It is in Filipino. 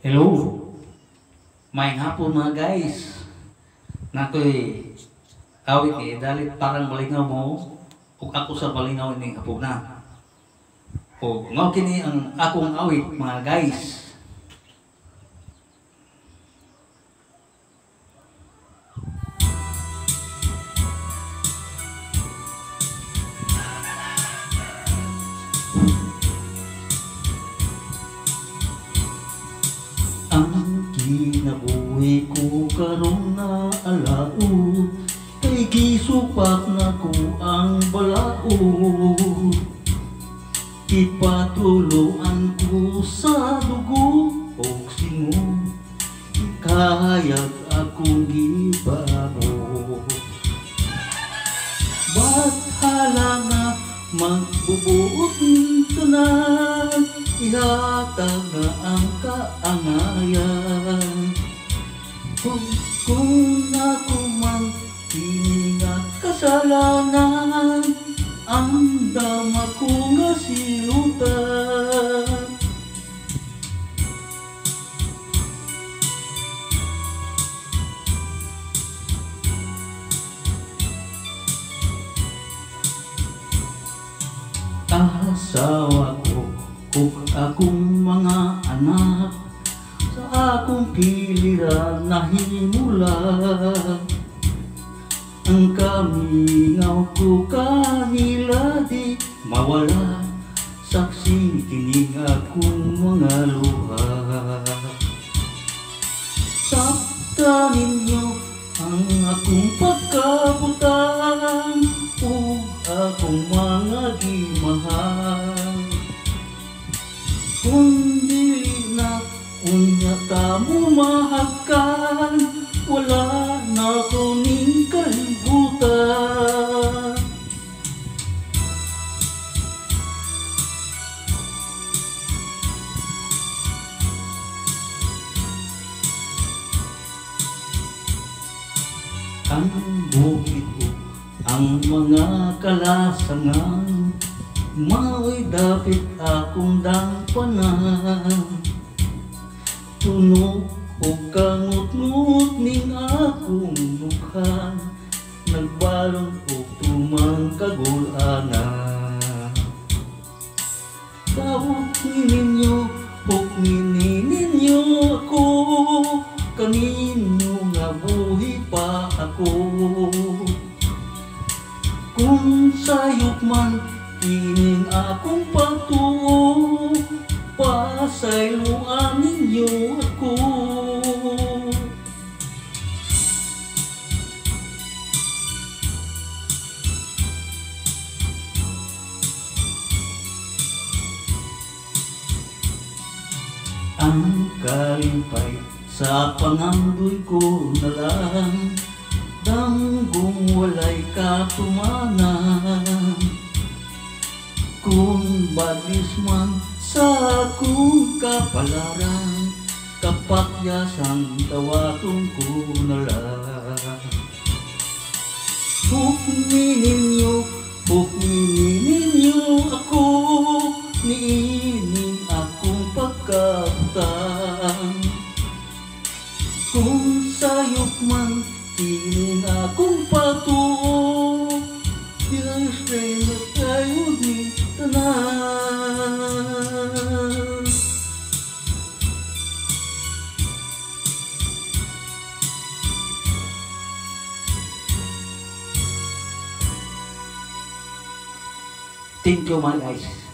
Hello, may hapon mga guys. Nakoy awit dalit parang malingaw mo ug ako sa malingaw ini hapon na. O ngao kini ang akong awit mga guys. Ang kinabuhi ko karon na alaod, kay gisupak na ko ang balaod. Ipatuloan ko sa dugo o singo, ikahayag akong gibabo. Ba't hala nga magbubuot tanan, ihatag na ang kaangayan. Kung ako man kini nga kasalanan, ang dama ko nga silutan. Asawa ko ug akong mga anak, sa akong piliran nahimulan. Ang kamingaw ko kanila di mawala, saksi kining akong mga luha. Sakta ninyo ang akong pagkabutang ug akong mga gimahal. Kung dili na unya ta mo mahagkan, wala na ko ning kalibutan. Ang bukid ko, ang mga kalasangan, mao'y dapit akong dangpanan. Tunog o kangut-ngut ning akong mukha, nagbalon o tumang kagulanan. Tawag ninyo o ninyo ako, kanino nga buhi pa ako. Kung sayop man kining akong pagtuo, pasayloan ninyo ako. Ang kalipay sa pangandoy ko na lang, danggong walay katumanan. Kung badis man sa akong kapalaran, kapakyasan tawaton ko na lang. Hukminin ninyo ako, niining akong pagkabutang. Kung sayop man kining akong patuo, dilay na tayo di tanan. Thank you, my guys.